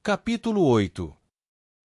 Capítulo 8.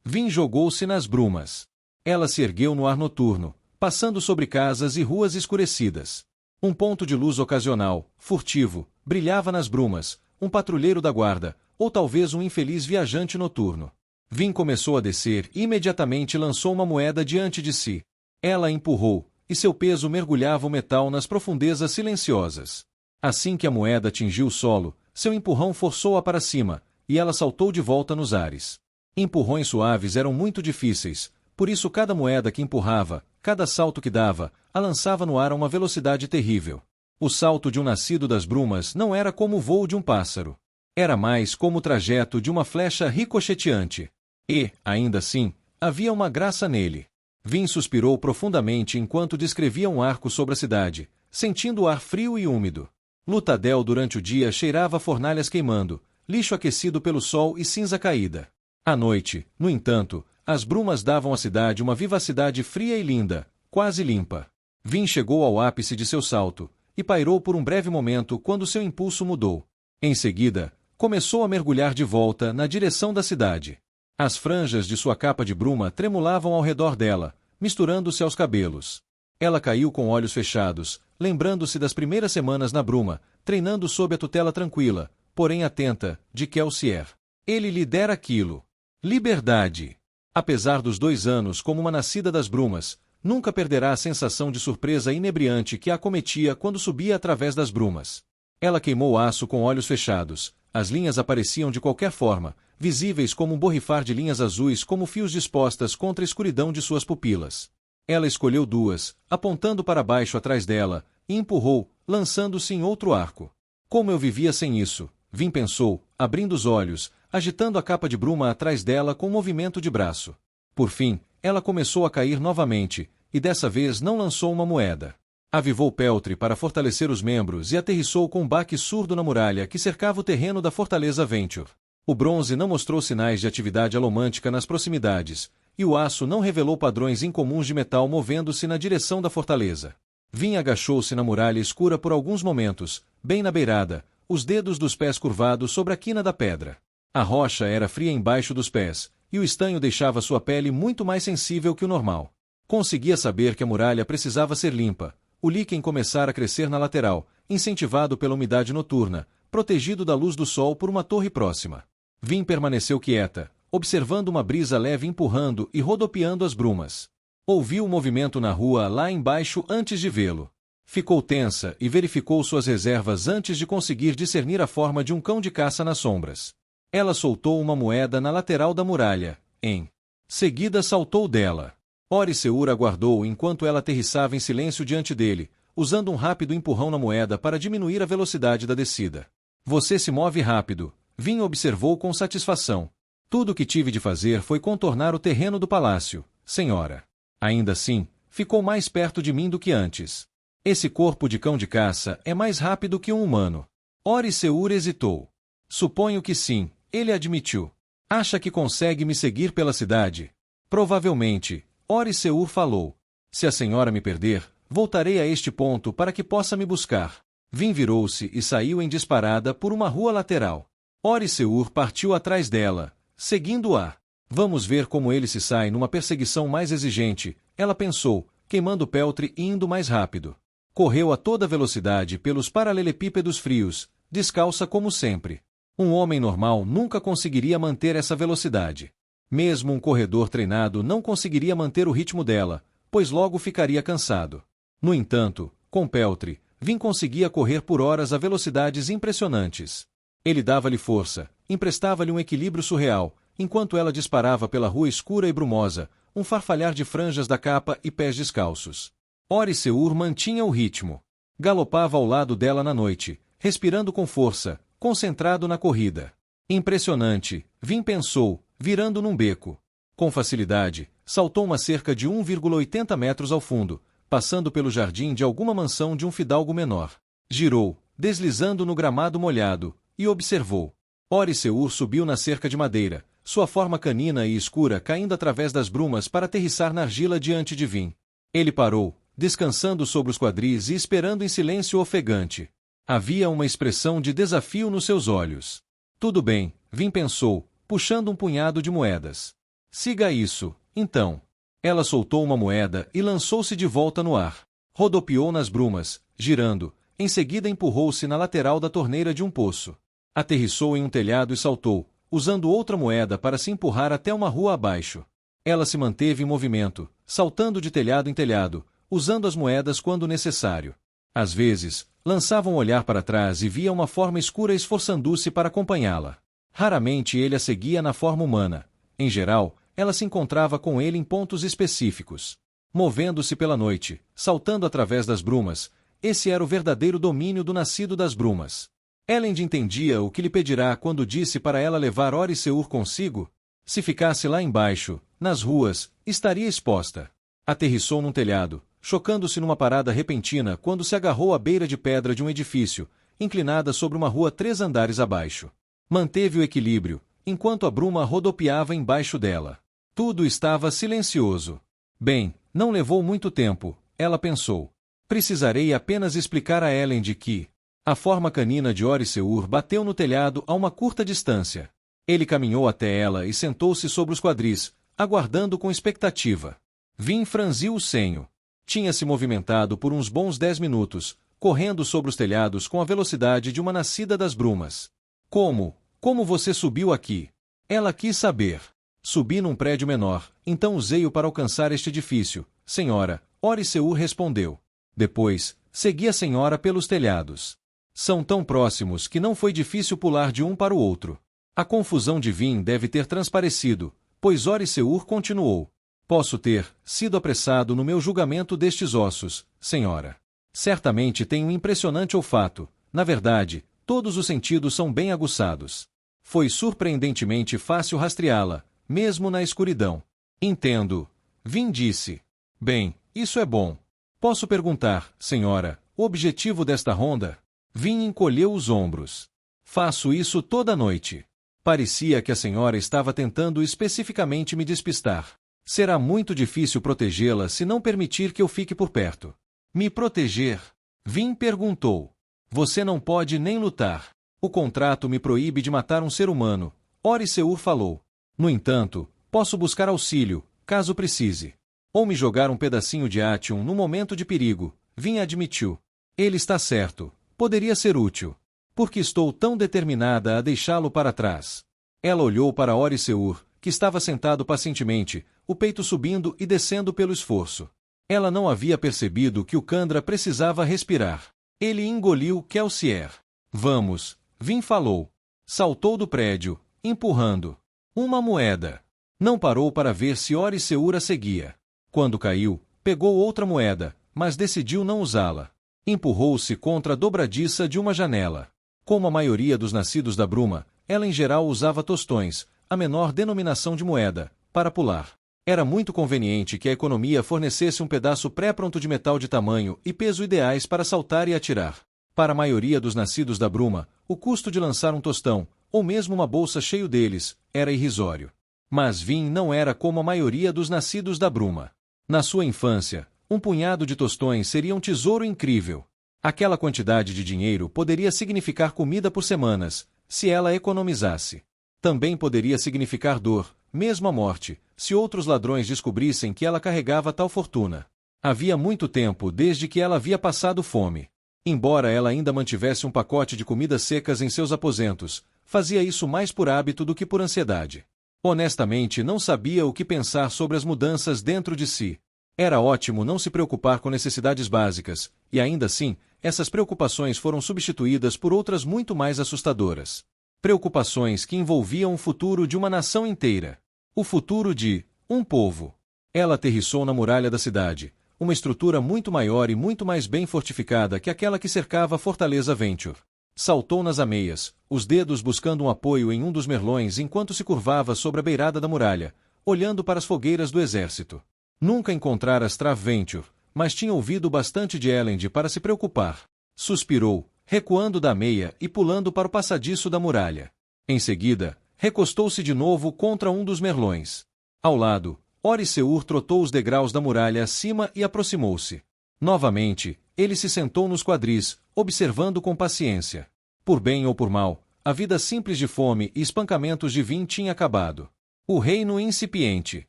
Vin jogou-se nas brumas. Ela se ergueu no ar noturno, passando sobre casas e ruas escurecidas. Um ponto de luz ocasional, furtivo, brilhava nas brumas, um patrulheiro da guarda, ou talvez um infeliz viajante noturno. Vin começou a descer e imediatamente lançou uma moeda diante de si. Ela a empurrou, e seu peso mergulhava o metal nas profundezas silenciosas. Assim que a moeda atingiu o solo, seu empurrão forçou-a para cima, e ela saltou de volta nos ares. Empurrões suaves eram muito difíceis, por isso cada moeda que empurrava, cada salto que dava, a lançava no ar a uma velocidade terrível. O salto de um nascido das brumas não era como o voo de um pássaro. Era mais como o trajeto de uma flecha ricocheteante. E, ainda assim, havia uma graça nele. Vin suspirou profundamente enquanto descrevia um arco sobre a cidade, sentindo o ar frio e úmido. Lutadel durante o dia cheirava fornalhas queimando, lixo aquecido pelo sol e cinza caída. À noite, no entanto, as brumas davam à cidade uma vivacidade fria e linda, quase limpa. Vin chegou ao ápice de seu salto, e pairou por um breve momento quando seu impulso mudou. Em seguida, começou a mergulhar de volta na direção da cidade. As franjas de sua capa de bruma tremulavam ao redor dela, misturando-se aos cabelos. Ela caiu com olhos fechados, lembrando-se das primeiras semanas na bruma, treinando sob a tutela tranquila, porém atenta, de Kelsier. Ele lhe dera aquilo. Liberdade. Apesar dos 2 anos como uma nascida das brumas, nunca perderá a sensação de surpresa inebriante que a acometia quando subia através das brumas. Ela queimou o aço com olhos fechados, as linhas apareciam de qualquer forma, visíveis como um borrifar de linhas azuis como fios dispostas contra a escuridão de suas pupilas. Ela escolheu 2, apontando para baixo atrás dela, e empurrou, lançando-se em outro arco. Como eu vivia sem isso, Vin pensou, abrindo os olhos, agitando a capa de bruma atrás dela com um movimento de braço. Por fim, ela começou a cair novamente, e dessa vez não lançou uma moeda. Avivou Peltre para fortalecer os membros e aterrissou com um baque surdo na muralha que cercava o terreno da fortaleza Venture. O bronze não mostrou sinais de atividade alomântica nas proximidades, e o aço não revelou padrões incomuns de metal movendo-se na direção da fortaleza. Vin agachou-se na muralha escura por alguns momentos, bem na beirada, os dedos dos pés curvados sobre a quina da pedra. A rocha era fria embaixo dos pés, e o estanho deixava sua pele muito mais sensível que o normal. Conseguia saber que a muralha precisava ser limpa. O líquen começara a crescer na lateral, incentivado pela umidade noturna, protegido da luz do sol por uma torre próxima. Vin permaneceu quieta, observando uma brisa leve empurrando e rodopiando as brumas. Ouviu o movimento na rua lá embaixo antes de vê-lo. Ficou tensa e verificou suas reservas antes de conseguir discernir a forma de um cão de caça nas sombras. Ela soltou uma moeda na lateral da muralha. Em seguida saltou dela. Oriseur aguardou enquanto ela aterrissava em silêncio diante dele, usando um rápido empurrão na moeda para diminuir a velocidade da descida. Você se move rápido, Vin observou com satisfação. Tudo o que tive de fazer foi contornar o terreno do palácio, senhora. Ainda assim, ficou mais perto de mim do que antes. Esse corpo de cão de caça é mais rápido que um humano. Oriseur hesitou. Suponho que sim, ele admitiu. Acha que consegue me seguir pela cidade? Provavelmente, Oriseur falou. Se a senhora me perder, voltarei a este ponto para que possa me buscar. Vin virou-se e saiu em disparada por uma rua lateral. Oriseur partiu atrás dela, seguindo-a. Vamos ver como ele se sai numa perseguição mais exigente, ela pensou, queimando Peltre e indo mais rápido. Correu a toda velocidade pelos paralelepípedos frios, descalça como sempre. Um homem normal nunca conseguiria manter essa velocidade. Mesmo um corredor treinado não conseguiria manter o ritmo dela, pois logo ficaria cansado. No entanto, com Peltre, Vin conseguia correr por horas a velocidades impressionantes. Ele dava-lhe força, emprestava-lhe um equilíbrio surreal, enquanto ela disparava pela rua escura e brumosa, um farfalhar de franjas da capa e pés descalços. Oriseur mantinha o ritmo. Galopava ao lado dela na noite, respirando com força, concentrado na corrida. Impressionante, Vin pensou, virando num beco. Com facilidade, saltou uma cerca de 1,80 metros ao fundo, passando pelo jardim de alguma mansão de um fidalgo menor. Girou, deslizando no gramado molhado, e observou. Oriseur subiu na cerca de madeira, sua forma canina e escura caindo através das brumas para aterrissar na argila diante de Vin. Ele parou, descansando sobre os quadris e esperando em silêncio ofegante. Havia uma expressão de desafio nos seus olhos. Tudo bem, Vin pensou, puxando um punhado de moedas. Siga isso, então. Ela soltou uma moeda e lançou-se de volta no ar. Rodopiou nas brumas, girando, em seguida empurrou-se na lateral da torneira de um poço. Aterrissou em um telhado e saltou, usando outra moeda para se empurrar até uma rua abaixo. Ela se manteve em movimento, saltando de telhado em telhado, usando as moedas quando necessário. Às vezes, lançava um olhar para trás e via uma forma escura esforçando-se para acompanhá-la. Raramente ele a seguia na forma humana. Em geral, ela se encontrava com ele em pontos específicos. Movendo-se pela noite, saltando através das brumas, esse era o verdadeiro domínio do nascido das brumas. Elend entendia o que lhe pedirá quando disse para ela levar Oriseur consigo? Se ficasse lá embaixo, nas ruas, estaria exposta. Aterrissou num telhado, chocando-se numa parada repentina quando se agarrou à beira de pedra de um edifício, inclinada sobre uma rua 3 andares abaixo. Manteve o equilíbrio, enquanto a bruma rodopiava embaixo dela. Tudo estava silencioso. Bem, não levou muito tempo, ela pensou. Precisarei apenas explicar a Elend que a forma canina de Oriseur bateu no telhado a uma curta distância. Ele caminhou até ela e sentou-se sobre os quadris, aguardando com expectativa. Vin franziu o senho. Tinha se movimentado por uns bons 10 minutos, correndo sobre os telhados com a velocidade de uma nascida das brumas. Como você subiu aqui? Ela quis saber. Subi num prédio menor, então usei-o para alcançar este edifício, senhora, Oriseur respondeu. Depois, segui a senhora pelos telhados. São tão próximos que não foi difícil pular de um para o outro. A confusão de Vin deve ter transparecido, pois Oriseur continuou. Posso ter sido apressado no meu julgamento destes ossos, senhora. Certamente tenho um impressionante olfato. Na verdade, todos os sentidos são bem aguçados. Foi surpreendentemente fácil rastreá-la, mesmo na escuridão. Entendo. Vin disse. Bem, isso é bom. Posso perguntar, senhora, o objetivo desta ronda? Vin encolheu os ombros. Faço isso toda noite. Parecia que a senhora estava tentando especificamente me despistar. Será muito difícil protegê-la se não permitir que eu fique por perto. Me proteger? Vin perguntou. Você não pode nem lutar. O contrato me proíbe de matar um ser humano, Oriseur falou. No entanto, posso buscar auxílio, caso precise. Ou me jogar um pedacinho de Atium no momento de perigo, Vin admitiu. Ele está certo. Poderia ser útil. Por que estou tão determinada a deixá-lo para trás? Ela olhou para Oriseur, que estava sentado pacientemente, o peito subindo e descendo pelo esforço. Ela não havia percebido que o Kandra precisava respirar. Ele engoliu Kelsier. Vamos, Vin falou. Saltou do prédio, empurrando uma moeda. Não parou para ver se Oriseur a seguia. Quando caiu, pegou outra moeda, mas decidiu não usá-la. Empurrou-se contra a dobradiça de uma janela. Como a maioria dos nascidos da bruma, ela em geral usava tostões, a menor denominação de moeda, para pular. Era muito conveniente que a economia fornecesse um pedaço pré-pronto de metal de tamanho e peso ideais para saltar e atirar. Para a maioria dos nascidos da bruma, o custo de lançar um tostão, ou mesmo uma bolsa cheio deles, era irrisório. Mas Vin não era como a maioria dos nascidos da bruma. Na sua infância, um punhado de tostões seria um tesouro incrível. Aquela quantidade de dinheiro poderia significar comida por semanas, se ela economizasse. Também poderia significar dor, mesmo a morte, se outros ladrões descobrissem que ela carregava tal fortuna. Havia muito tempo desde que ela havia passado fome. Embora ela ainda mantivesse um pacote de comidas secas em seus aposentos, fazia isso mais por hábito do que por ansiedade. Honestamente, não sabia o que pensar sobre as mudanças dentro de si. Era ótimo não se preocupar com necessidades básicas, e ainda assim, essas preocupações foram substituídas por outras muito mais assustadoras. Preocupações que envolviam o futuro de uma nação inteira. O futuro de um povo. Ela aterrissou na muralha da cidade, uma estrutura muito maior e muito mais bem fortificada que aquela que cercava a Fortaleza Venture. Saltou nas ameias, os dedos buscando um apoio em um dos merlões enquanto se curvava sobre a beirada da muralha, olhando para as fogueiras do exército. Nunca encontrara Strav Venture, mas tinha ouvido bastante de Elend para se preocupar. Suspirou, recuando da ameia e pulando para o passadiço da muralha. Em seguida, recostou-se de novo contra um dos merlões. Ao lado, Oriseur trotou os degraus da muralha acima e aproximou-se. Novamente, ele se sentou nos quadris, observando com paciência. Por bem ou por mal, a vida simples de fome e espancamentos de Vin tinha acabado. O reino incipiente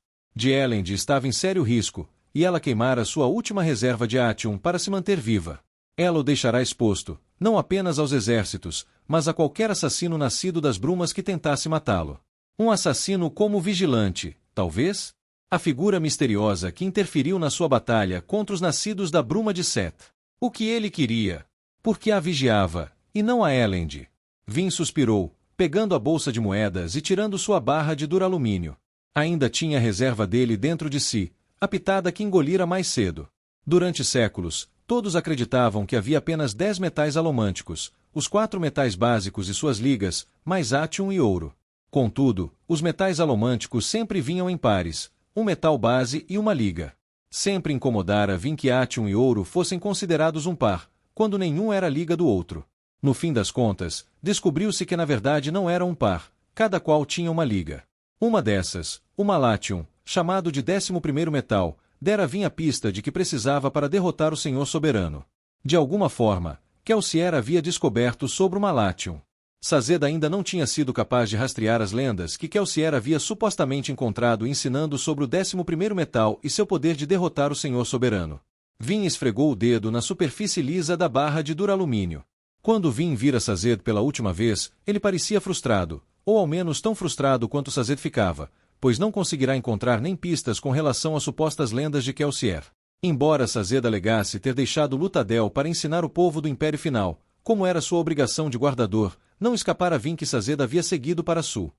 de Elend estava em sério risco, e ela queimara sua última reserva de Atium para se manter viva. Ela o deixará exposto, não apenas aos exércitos, mas a qualquer assassino nascido das brumas que tentasse matá-lo. Um assassino como vigilante, talvez? A figura misteriosa que interferiu na sua batalha contra os nascidos da bruma de Set. O que ele queria? Porque a vigiava, e não a Elend. Vin suspirou, pegando a bolsa de moedas e tirando sua barra de duralumínio. Ainda tinha a reserva dele dentro de si, a pitada que engolira mais cedo. Durante séculos, todos acreditavam que havia apenas 10 metais alomânticos, os 4 metais básicos e suas ligas, mais Atium e ouro. Contudo, os metais alomânticos sempre vinham em pares, um metal base e uma liga. Sempre incomodara Vin que Atium e ouro fossem considerados um par, quando nenhum era liga do outro. No fim das contas, descobriu-se que na verdade não era um par, cada qual tinha uma liga. Uma dessas, o Malatium, chamado de 11º metal, dera a Vin a pista de que precisava para derrotar o Senhor Soberano. De alguma forma, Kelsier havia descoberto sobre o Malatium. Sazed ainda não tinha sido capaz de rastrear as lendas que Kelsier havia supostamente encontrado ensinando sobre o 11º metal e seu poder de derrotar o Senhor Soberano. Vin esfregou o dedo na superfície lisa da barra de duralumínio. Quando Vin vira Sazed pela última vez, ele parecia frustrado, ou ao menos tão frustrado quanto Sazed ficava, pois não conseguirá encontrar nem pistas com relação às supostas lendas de Kelsier. Embora Sazed alegasse ter deixado Lutadel para ensinar o povo do Império Final, como era sua obrigação de guardador, não escapara Vin que Sazed havia seguido para sul.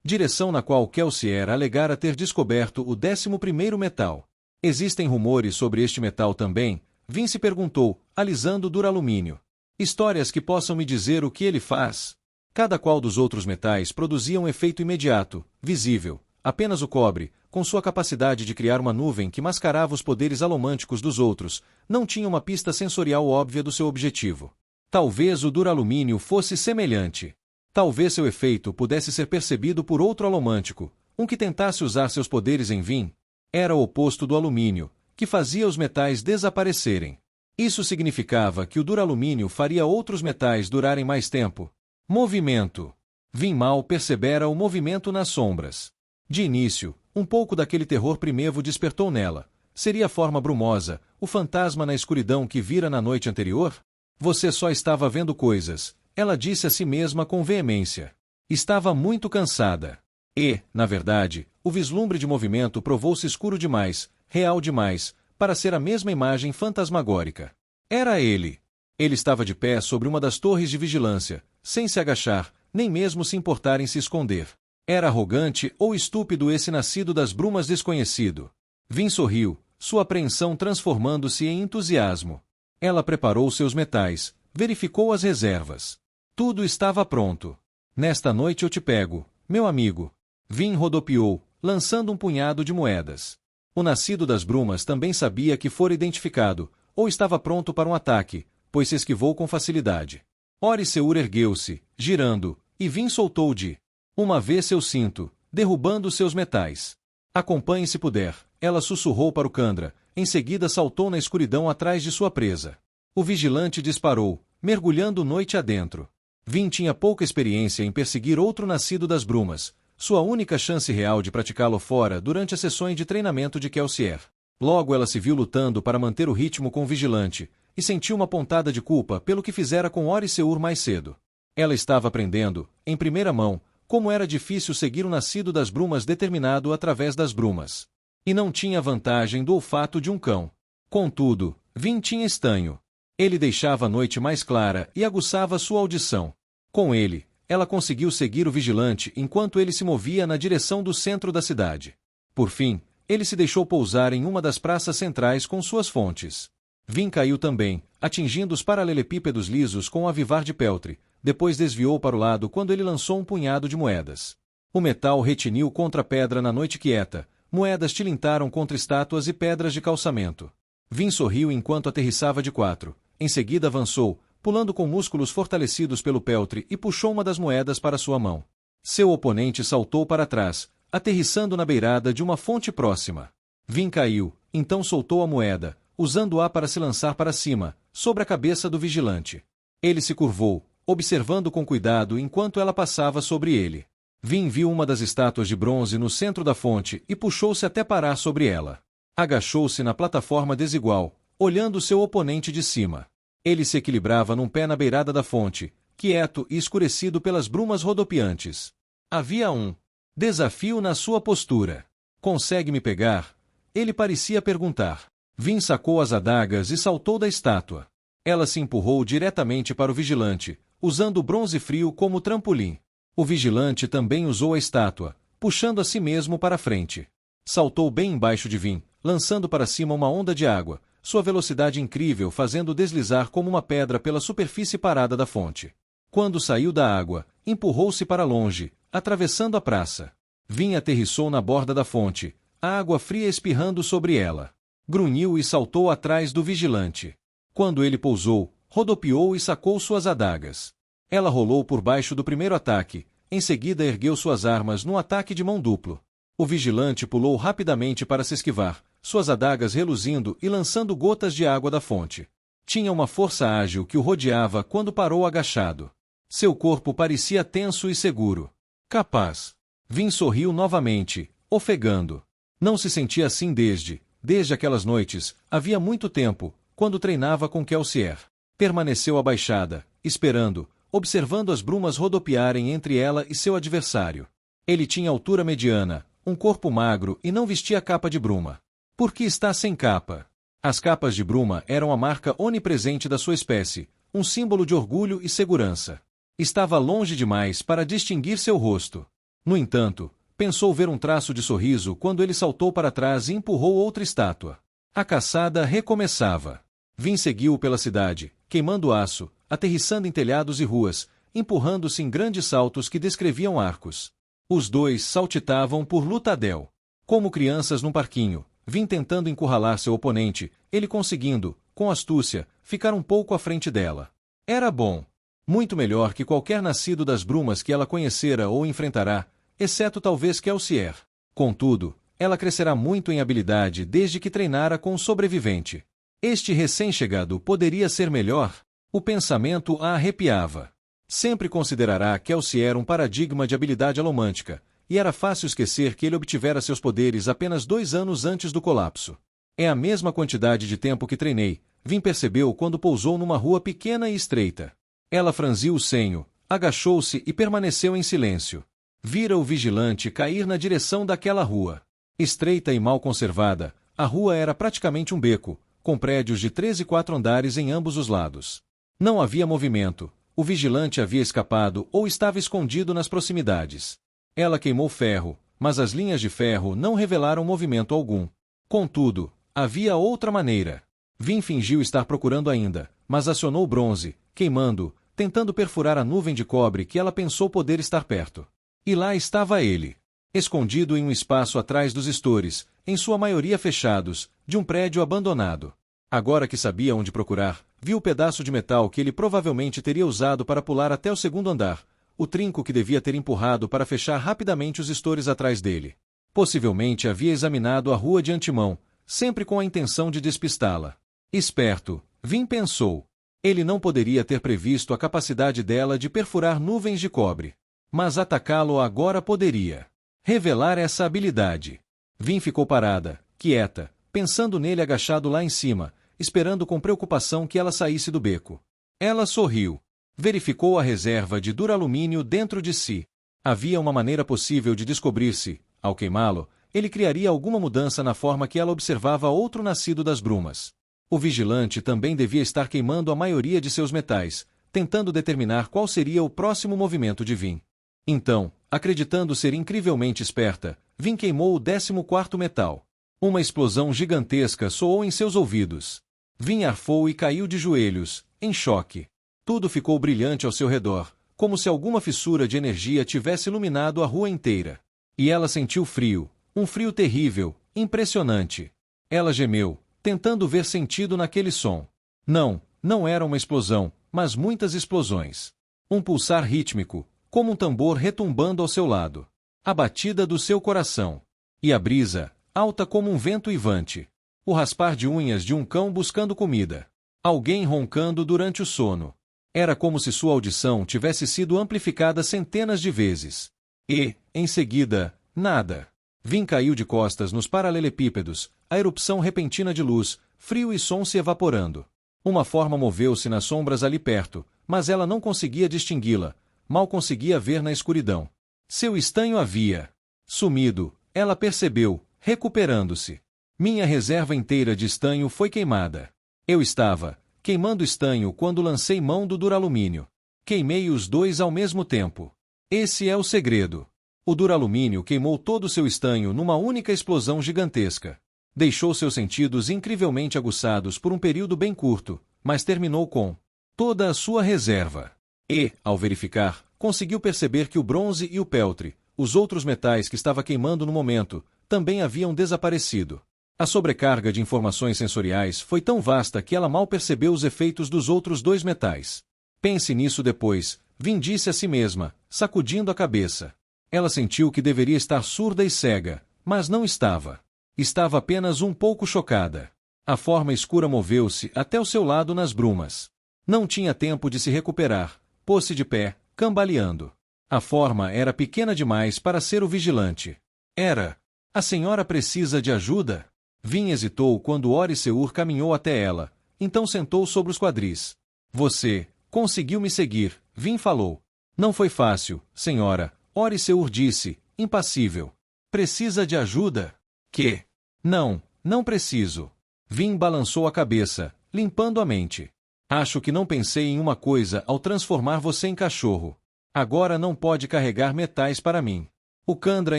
Direção na qual Kelsier alegara ter descoberto o 11º metal. Existem rumores sobre este metal também? Vin se perguntou, alisando o duralumínio. Histórias que possam me dizer o que ele faz? Cada qual dos outros metais produzia um efeito imediato, visível. Apenas o cobre, com sua capacidade de criar uma nuvem que mascarava os poderes alomânticos dos outros, não tinha uma pista sensorial óbvia do seu objetivo. Talvez o duralumínio fosse semelhante. Talvez seu efeito pudesse ser percebido por outro alomântico, um que tentasse usar seus poderes em Vin. Era o oposto do alumínio, que fazia os metais desaparecerem. Isso significava que o duralumínio faria outros metais durarem mais tempo. Movimento. Vin mal percebera o movimento nas sombras. De início, um pouco daquele terror primevo despertou nela. Seria a forma brumosa, o fantasma na escuridão que vira na noite anterior? Você só estava vendo coisas, ela disse a si mesma com veemência. Estava muito cansada. E, na verdade, o vislumbre de movimento provou-se escuro demais, real demais, para ser a mesma imagem fantasmagórica. Era ele. Ele estava de pé sobre uma das torres de vigilância, sem se agachar, nem mesmo se importar em se esconder. Era arrogante ou estúpido esse nascido das brumas desconhecido? Vin sorriu, sua apreensão transformando-se em entusiasmo. Ela preparou seus metais, verificou as reservas. Tudo estava pronto. Nesta noite eu te pego, meu amigo. Vin rodopiou, lançando um punhado de moedas. O nascido das brumas também sabia que fora identificado, ou estava pronto para um ataque, pois se esquivou com facilidade. Oriseur ergueu-se, girando, e Vin soltou de uma vez seu cinto, derrubando seus metais. Acompanhe se puder, ela sussurrou para o Kandra, em seguida saltou na escuridão atrás de sua presa. O vigilante disparou, mergulhando noite adentro. Vin tinha pouca experiência em perseguir outro nascido das brumas, sua única chance real de praticá-lo fora durante as sessões de treinamento de Kelsier. Logo ela se viu lutando para manter o ritmo com o vigilante, e sentiu uma pontada de culpa pelo que fizera com Oriseur mais cedo. Ela estava aprendendo, em primeira mão, como era difícil seguir o nascido das brumas determinado através das brumas. E não tinha a vantagem do olfato de um cão. Contudo, Vin tinha estanho. Ele deixava a noite mais clara e aguçava sua audição. Com ele, ela conseguiu seguir o vigilante enquanto ele se movia na direção do centro da cidade. Por fim, ele se deixou pousar em uma das praças centrais com suas fontes. Vin caiu também, atingindo os paralelepípedos lisos com o avivar de Peltre, depois desviou para o lado quando ele lançou um punhado de moedas. O metal retiniu contra a pedra na noite quieta, moedas tilintaram contra estátuas e pedras de calçamento. Vin sorriu enquanto aterrissava de 4, em seguida avançou, pulando com músculos fortalecidos pelo Peltre e puxou uma das moedas para sua mão. Seu oponente saltou para trás, aterrissando na beirada de uma fonte próxima. Vin caiu, então soltou a moeda, usando-a para se lançar para cima, sobre a cabeça do vigilante. Ele se curvou, observando com cuidado enquanto ela passava sobre ele. Vin viu uma das estátuas de bronze no centro da fonte e puxou-se até parar sobre ela. Agachou-se na plataforma desigual, olhando seu oponente de cima. Ele se equilibrava num pé na beirada da fonte, quieto e escurecido pelas brumas rodopiantes. Havia um desafio na sua postura. Consegue me pegar? Ele parecia perguntar. Vin sacou as adagas e saltou da estátua. Ela se empurrou diretamente para o vigilante, usando o bronze frio como trampolim. O vigilante também usou a estátua, puxando a si mesmo para frente. Saltou bem embaixo de Vin, lançando para cima uma onda de água, sua velocidade incrível fazendo deslizar como uma pedra pela superfície parada da fonte. Quando saiu da água, empurrou-se para longe, atravessando a praça. Vin aterrissou na borda da fonte, a água fria espirrando sobre ela. Grunhiu e saltou atrás do vigilante. Quando ele pousou, rodopiou e sacou suas adagas. Ela rolou por baixo do primeiro ataque, em seguida ergueu suas armas num ataque de mão duplo. O vigilante pulou rapidamente para se esquivar, suas adagas reluzindo e lançando gotas de água da fonte. Tinha uma força ágil que o rodeava quando parou agachado. Seu corpo parecia tenso e seguro. Capaz. Vin sorriu novamente, ofegando. Não se sentia assim desde aquelas noites, havia muito tempo, quando treinava com Kelsier. Permaneceu abaixada, esperando, observando as brumas rodopiarem entre ela e seu adversário. Ele tinha altura mediana, um corpo magro e não vestia capa de bruma. Por que está sem capa? As capas de bruma eram a marca onipresente da sua espécie, um símbolo de orgulho e segurança. Estava longe demais para distinguir seu rosto. No entanto, pensou ver um traço de sorriso quando ele saltou para trás e empurrou outra estátua. A caçada recomeçava. Vin seguiu pela cidade, queimando aço, aterrissando em telhados e ruas, empurrando-se em grandes saltos que descreviam arcos. Os dois saltitavam por Lutadel. Como crianças num parquinho, Vin tentando encurralar seu oponente, ele conseguindo, com astúcia, ficar um pouco à frente dela. Era bom. Muito melhor que qualquer nascido das brumas que ela conhecera ou enfrentará, exceto talvez Kelsier. Contudo, ela crescerá muito em habilidade desde que treinara com o sobrevivente. Este recém-chegado poderia ser melhor? O pensamento a arrepiava. Sempre considerará Kelsier um paradigma de habilidade alomântica, e era fácil esquecer que ele obtivera seus poderes apenas 2 anos antes do colapso. É a mesma quantidade de tempo que treinei, Vin percebeu quando pousou numa rua pequena e estreita. Ela franziu o senho, agachou-se e permaneceu em silêncio. Vira o vigilante cair na direção daquela rua. Estreita e mal conservada, a rua era praticamente um beco, com prédios de 3 e 4 andares em ambos os lados. Não havia movimento, o vigilante havia escapado ou estava escondido nas proximidades. Ela queimou ferro, mas as linhas de ferro não revelaram movimento algum. Contudo, havia outra maneira. Vin fingiu estar procurando ainda, mas acionou o bronze, queimando, tentando perfurar a nuvem de cobre que ela pensou poder estar perto. E lá estava ele, escondido em um espaço atrás dos estores, em sua maioria fechados, de um prédio abandonado. Agora que sabia onde procurar, viu o pedaço de metal que ele provavelmente teria usado para pular até o 2º andar, o trinco que devia ter empurrado para fechar rapidamente os estores atrás dele. Possivelmente havia examinado a rua de antemão, sempre com a intenção de despistá-la. Esperto, Vin pensou. Ele não poderia ter previsto a capacidade dela de perfurar nuvens de cobre. Mas atacá-lo agora poderia. Revelar essa habilidade. Vin ficou parada, quieta, pensando nele agachado lá em cima, esperando com preocupação que ela saísse do beco. Ela sorriu. Verificou a reserva de duralumínio dentro de si. Havia uma maneira possível de descobrir se, ao queimá-lo, ele criaria alguma mudança na forma que ela observava outro nascido das brumas. O vigilante também devia estar queimando a maioria de seus metais, tentando determinar qual seria o próximo movimento de Vin. Então, acreditando ser incrivelmente esperta, Vin queimou o 14º metal. Uma explosão gigantesca soou em seus ouvidos. Vin arfou e caiu de joelhos, em choque. Tudo ficou brilhante ao seu redor, como se alguma fissura de energia tivesse iluminado a rua inteira. E ela sentiu frio, um frio terrível, impressionante. Ela gemeu, tentando ver sentido naquele som. Não era uma explosão, mas muitas explosões. Um pulsar rítmico, como um tambor retumbando ao seu lado. A batida do seu coração. E a brisa, alta como um vento uivante. O raspar de unhas de um cão buscando comida. Alguém roncando durante o sono. Era como se sua audição tivesse sido amplificada centenas de vezes. E, em seguida, nada. Vin caiu de costas nos paralelepípedos, a erupção repentina de luz, frio e som se evaporando. Uma forma moveu-se nas sombras ali perto, mas ela não conseguia distingui-la, mal conseguia ver na escuridão. Seu estanho havia sumido, ela percebeu, recuperando-se. Minha reserva inteira de estanho foi queimada. Eu estava queimando estanho quando lancei mão do duralumínio. Queimei os dois ao mesmo tempo. Esse é o segredo. O duralumínio queimou todo o seu estanho numa única explosão gigantesca. Deixou seus sentidos incrivelmente aguçados por um período bem curto, mas terminou com toda a sua reserva. E, ao verificar, conseguiu perceber que o bronze e o peltre, os outros metais que estava queimando no momento, também haviam desaparecido. A sobrecarga de informações sensoriais foi tão vasta que ela mal percebeu os efeitos dos outros dois metais. Pense nisso depois, Vin disse a si mesma, sacudindo a cabeça. Ela sentiu que deveria estar surda e cega, mas não estava. Estava apenas um pouco chocada. A forma escura moveu-se até o seu lado nas brumas. Não tinha tempo de se recuperar. Pôs-se de pé, cambaleando. A forma era pequena demais para ser o vigilante. Era. A senhora precisa de ajuda? Vin hesitou quando Oriseur caminhou até ela, então sentou sobre os quadris. Você conseguiu me seguir, Vin falou. Não foi fácil, senhora, Oriseur disse, impassível. Precisa de ajuda? Que? Não, não preciso. Vin balançou a cabeça, limpando a mente. Acho que não pensei em uma coisa ao transformar você em cachorro. Agora não pode carregar metais para mim. O Kandra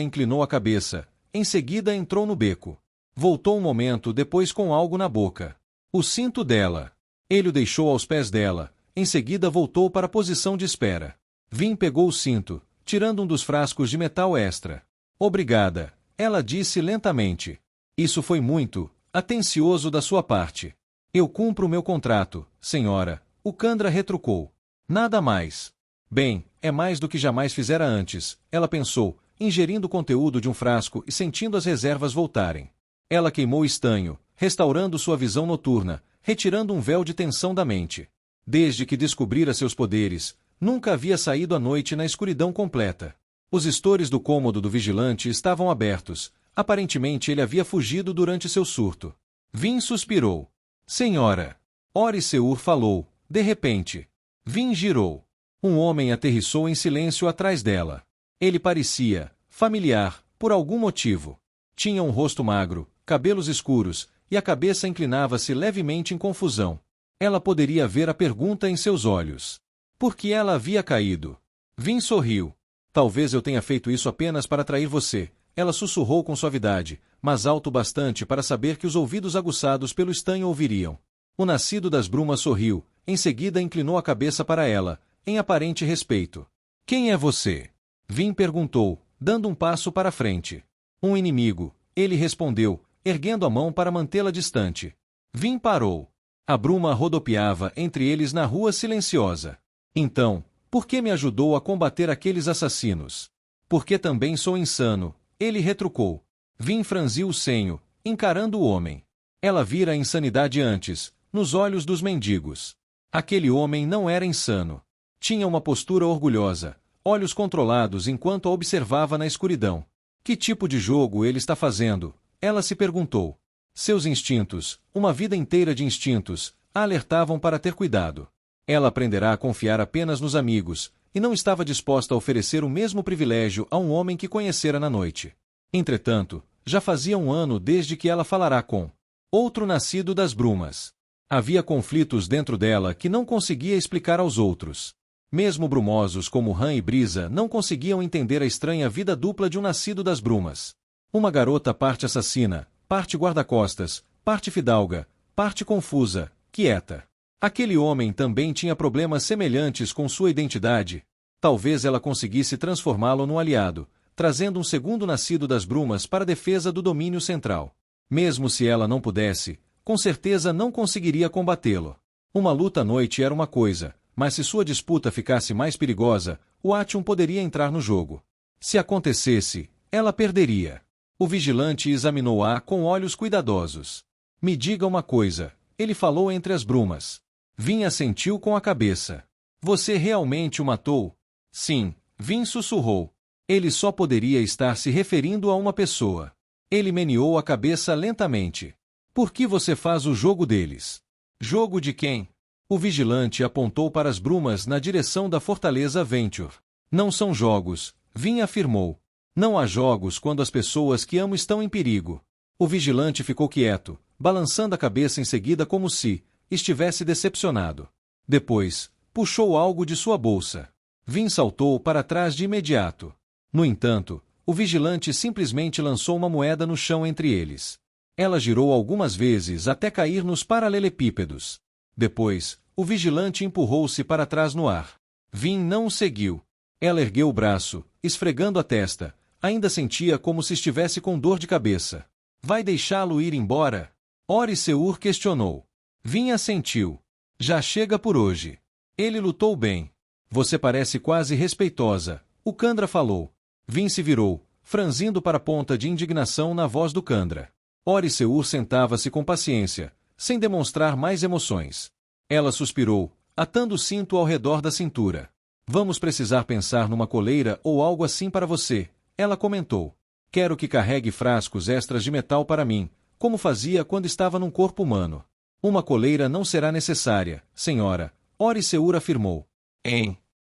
inclinou a cabeça, em seguida entrou no beco. Voltou um momento depois com algo na boca. O cinto dela. Ele o deixou aos pés dela, em seguida voltou para a posição de espera. Vin pegou o cinto, tirando um dos frascos de metal extra. Obrigada, ela disse lentamente. Isso foi muito atencioso da sua parte. Eu cumpro o meu contrato, senhora, o Kandra retrucou. Nada mais. Bem, é mais do que jamais fizera antes, ela pensou, ingerindo o conteúdo de um frasco e sentindo as reservas voltarem. Ela queimou estanho, restaurando sua visão noturna, retirando um véu de tensão da mente. Desde que descobrira seus poderes, nunca havia saído à noite na escuridão completa. Os estores do cômodo do vigilante estavam abertos. Aparentemente ele havia fugido durante seu surto. Vin suspirou. Senhora. Oriseur falou, de repente. Vin girou. Um homem aterrissou em silêncio atrás dela. Ele parecia familiar, por algum motivo. Tinha um rosto magro, cabelos escuros, e a cabeça inclinava-se levemente em confusão. Ela poderia ver a pergunta em seus olhos. Por que ela havia caído? Vin sorriu. Talvez eu tenha feito isso apenas para atrair você, ela sussurrou com suavidade, mas alto bastante para saber que os ouvidos aguçados pelo estanho ouviriam. O nascido das brumas sorriu, em seguida inclinou a cabeça para ela, em aparente respeito. Quem é você? Vin perguntou, dando um passo para frente. Um inimigo, ele respondeu, erguendo a mão para mantê-la distante. Vin parou. A bruma rodopiava entre eles na rua silenciosa. Então, por que me ajudou a combater aqueles assassinos? Porque também sou insano, ele retrucou. Vin franziu o senho, encarando o homem. Ela vira a insanidade antes, nos olhos dos mendigos. Aquele homem não era insano. Tinha uma postura orgulhosa, olhos controlados enquanto a observava na escuridão. Que tipo de jogo ele está fazendo? Ela se perguntou. Seus instintos, uma vida inteira de instintos, a alertavam para ter cuidado. Ela aprenderá a confiar apenas nos amigos, e não estava disposta a oferecer o mesmo privilégio a um homem que conhecera na noite. Entretanto, já fazia um ano desde que ela falará com outro nascido das brumas. Havia conflitos dentro dela que não conseguia explicar aos outros. Mesmo brumosos como Han e Brisa não conseguiam entender a estranha vida dupla de um nascido das brumas. Uma garota parte assassina, parte guarda-costas, parte fidalga, parte confusa, quieta. Aquele homem também tinha problemas semelhantes com sua identidade. Talvez ela conseguisse transformá-lo num aliado, trazendo um segundo nascido das brumas para a defesa do domínio central. Mesmo se ela não pudesse, com certeza não conseguiria combatê-lo. Uma luta à noite era uma coisa, mas se sua disputa ficasse mais perigosa, o Atium poderia entrar no jogo. Se acontecesse, ela perderia. O vigilante examinou-a com olhos cuidadosos. Me diga uma coisa, ele falou entre as brumas. Vin assentiu com a cabeça. Você realmente o matou? Sim, Vin sussurrou. Ele só poderia estar se referindo a uma pessoa. Ele meneou a cabeça lentamente. Por que você faz o jogo deles? Jogo de quem? O vigilante apontou para as brumas na direção da fortaleza Venture. Não são jogos, Vin afirmou. Não há jogos quando as pessoas que amo estão em perigo. O vigilante ficou quieto, balançando a cabeça em seguida como se estivesse decepcionado. Depois, puxou algo de sua bolsa. Vin saltou para trás de imediato. No entanto, o vigilante simplesmente lançou uma moeda no chão entre eles. Ela girou algumas vezes até cair nos paralelepípedos. Depois, o vigilante empurrou-se para trás no ar. Vin não o seguiu. Ela ergueu o braço, esfregando a testa. Ainda sentia como se estivesse com dor de cabeça. Vai deixá-lo ir embora? Ori Seur questionou. Vin assentiu. Já chega por hoje. Ele lutou bem. Você parece quase respeitosa, o Candra falou. Vin se virou, franzindo para a ponta de indignação na voz do Candra. Ori Seur sentava-se com paciência, sem demonstrar mais emoções. Ela suspirou, atando o cinto ao redor da cintura. Vamos precisar pensar numa coleira ou algo assim para você, ela comentou. Quero que carregue frascos extras de metal para mim, como fazia quando estava num corpo humano. Uma coleira não será necessária, senhora, Ori Seur afirmou.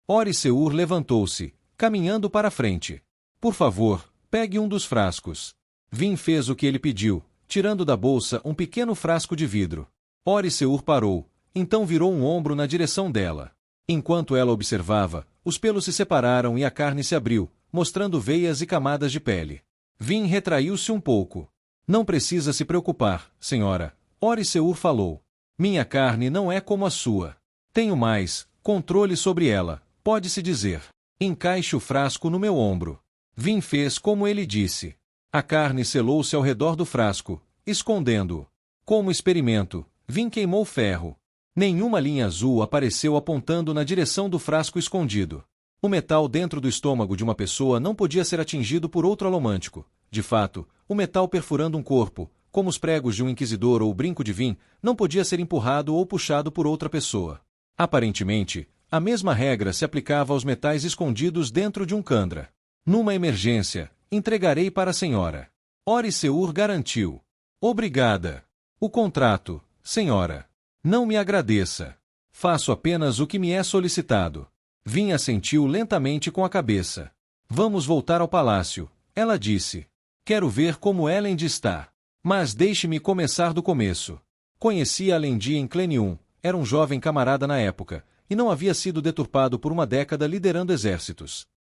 Ori Seur levantou-se, caminhando para a frente. Por favor, pegue um dos frascos. Vin fez o que ele pediu, tirando da bolsa um pequeno frasco de vidro. Ori Seur parou, então virou um ombro na direção dela. Enquanto ela observava, os pelos se separaram e a carne se abriu, mostrando veias e camadas de pele. Vin retraiu-se um pouco. Não precisa se preocupar, senhora, Ori Seur falou. Minha carne não é como a sua. Tenho mais controle sobre ela, pode-se dizer. Encaixe o frasco no meu ombro. Vin fez como ele disse. A carne selou-se ao redor do frasco, escondendo-o. Como experimento, Vin queimou ferro. Nenhuma linha azul apareceu apontando na direção do frasco escondido. O metal dentro do estômago de uma pessoa não podia ser atingido por outro alomântico. De fato, o metal perfurando um corpo, como os pregos de um inquisidor ou o brinco de Vin, não podia ser empurrado ou puxado por outra pessoa. Aparentemente, a mesma regra se aplicava aos metais escondidos dentro de um Candra. Numa emergência, entregarei para a senhora. Ori Seur garantiu. Obrigada. O contrato, senhora. Não me agradeça. Faço apenas o que me é solicitado. Vin assentiu lentamente com a cabeça. Vamos voltar ao palácio, ela disse. Quero ver como Elend está. Mas deixe-me começar do começo. Conheci a Alendi em Clenium, era um jovem camarada na época, e não havia sido deturpado por uma década liderando exércitos.